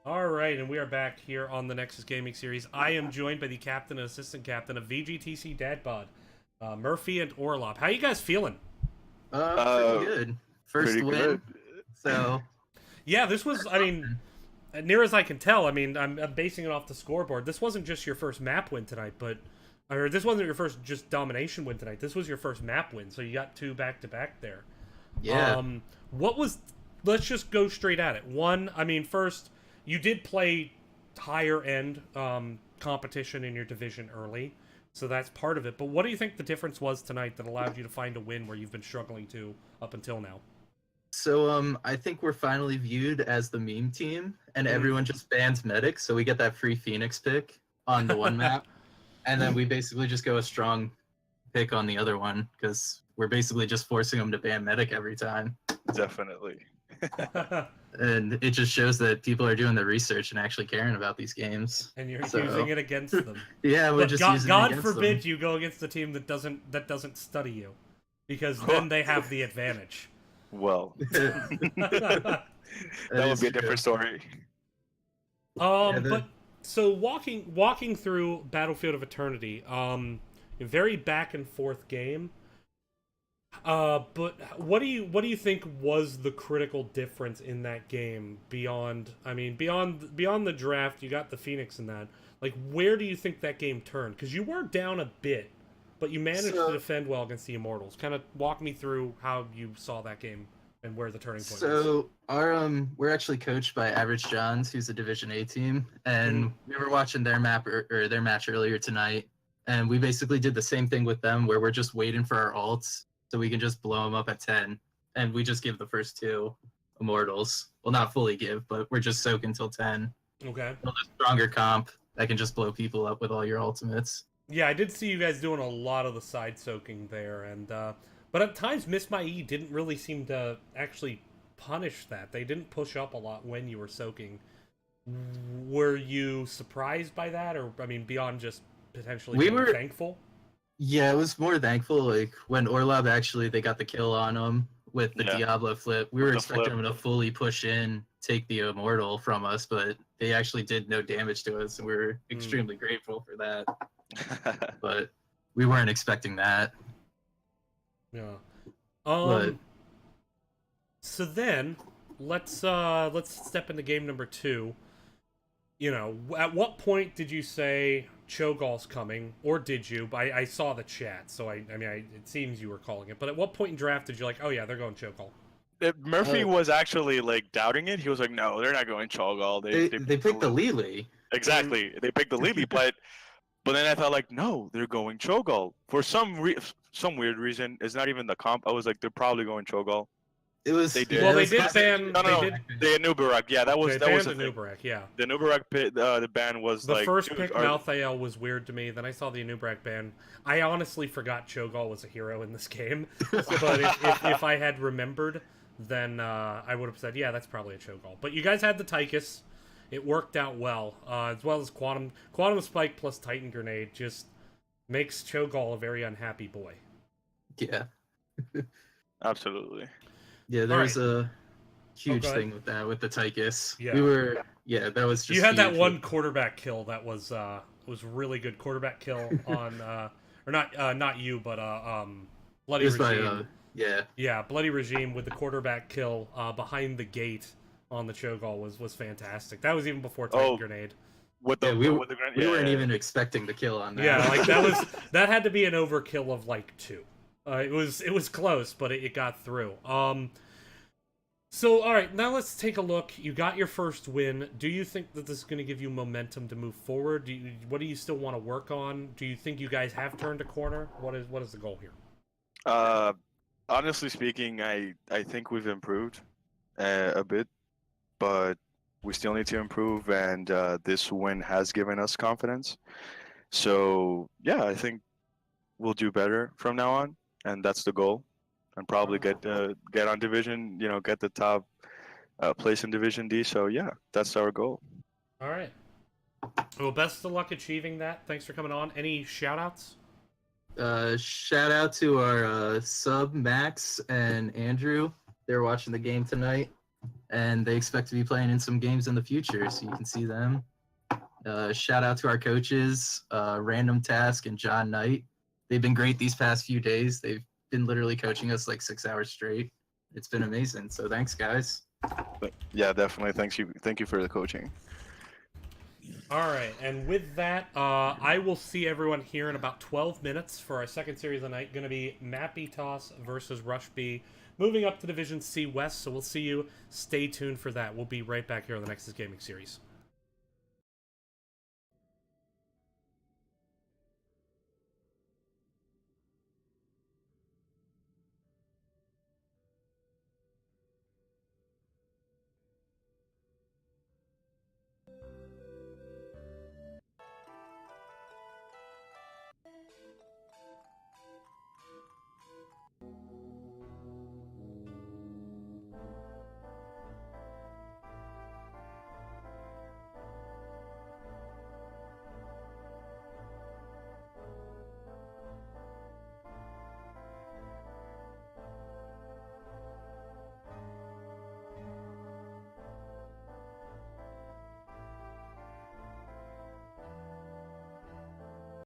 All right, and we are back here on the Nexus Gaming Series. I am joined by the captain and assistant captain of VGTC Dadbod, Murphy and Orlop. How you guys feeling? Pretty good. First Pretty win. good. So Yeah, this was, I mean, near as I can tell, I mean, I'm basing it off the scoreboard. This wasn't just your first map win tonight, or this wasn't your first just domination win tonight. This was your first map win, so you got 2 back-to-back there. yeah. What was, let's just go straight at it. One, I mean, first, you did play higher end competition in your division early, so that's part of it. But what do you think the difference was tonight that allowed you to find a win where you've been struggling to up until now? So I think we're finally viewed as the meme team, and everyone just bans medic, so we get that free Phoenix pick on the one map, and then we basically just go a strong pick on the other one because we're basically just forcing them to ban medic every time, Definitely. and it just shows that people are doing the research and actually caring about these games. And you're So- using it against them. Yeah, we're But just God, using it God against forbid them. you go against a team that doesn't study you, because then they have the advantage. Well, that would is be a true. different story. But so walking through Battlefield of Eternity, a very back and forth game. But what do you think was the critical difference in that game beyond? I mean, beyond the draft, you got the Phoenix in that. Like, where do you think that game turned? Because you were down a bit, but you managed to defend well against the Immortals. Kind of walk me through how you saw that game and where the turning point was. So we're actually coached by Average Johns, who's a Division A team, and we were watching their map or their match earlier tonight, and we basically did the same thing with them, where we're just waiting for our ults so we can just blow them up at 10, and we just give the first 2 Immortals. Well, not fully give, but we're just soaking till 10. Okay. Build a stronger comp that can just blow people up with all your ultimates. Yeah, I did see you guys doing a lot of the side soaking there, and but at times Miss My E didn't really seem to actually punish that. They didn't push up a lot when you were soaking. Were you surprised by that, or I mean, beyond just potentially We being were- thankful? Yeah, it was more thankful. Like when Orlov actually they got the kill on him with the Yeah. Diablo flip. We were With the expecting flip. him to fully push in, take the Immortal from us, but they actually did no damage to us, and we were extremely grateful for that. But we weren't expecting that. Yeah. But So then, let's step into game number 2. You know, at what point did you say Cho'Gall's coming, or did you? I saw the chat, so I mean, it seems you were calling it. But at what point in draft did you like, oh yeah, they're going Cho'Gall? Murphy was actually like doubting it. He was like, "No, they're not going Cho'Gall. they picked the Lily. Exactly. They picked the Lily, but then I thought like, no, they're going Cho'Gall for some weird reason. It's not even the comp. I was like, they're probably going Cho'Gall. It was They did. Well, it they was did kinda- ban. No, They no, did. they had Nubarak. Yeah, that was They that was banned the the thing. Nubarak, yeah. The Nubarak the ban was The like first dude, pick, are- Malthael, was weird to me. Then I saw the Anubrak ban. I honestly forgot Cho'Gall was a hero in this game. But if I had remembered, then I would have said, yeah, that's probably a Cho'Gall. But you guys had the Tychus. It worked out well. As well as Quantum Spike plus Titan Grenade just makes Cho'Gall a very unhappy boy. Yeah. Absolutely. Yeah, there All was a huge go ahead. thing with that with the Tychus. Yeah. We were that was just You had that huge. one quarterback kill that was really good quarterback kill on or not you, but Bloody It was by, Regime. yeah. Yeah, Bloody Regime with the quarterback kill behind the gate on the Cho'Gall was fantastic. That was even before Titan Grenade. With the Yeah, we yeah, weren't yeah. even expecting the kill on that. Yeah, like that had to be an overkill of like 2. It was close, but it got through. So all right, now let's take a look. You got your first win. Do you think that this is going to give you momentum to move forward? What do you still want to work on? Do you think you guys have turned a corner? What is the goal here? Honestly speaking, I think we've improved a bit, but we still need to improve, and this win has given us confidence. So yeah, I think we'll do better from now on, and that's the goal. And probably get on division, get the top place in Division D. So yeah, that's our goal. All right. Well, best of luck achieving that. Thanks for coming on. Any shout-outs? Shout out to our sub Max and Andrew. They're watching the game tonight. and they expect to be playing in some games in the future, so you can see them. Shout out to our coaches, Random Task and John Knight. They've been great these past few days. They've been literally coaching us like 6 hours straight. It's been amazing. So thanks, guys. Yeah, definitely. Thank you for the coaching. All right, and with that, I will see everyone here in about 12 minutes for our second series of the night. Going to be Mappy Toss versus Rush B, moving up to Division C West. So we'll see you. Stay tuned for that. We'll be right back here on the Nexus Gaming Series.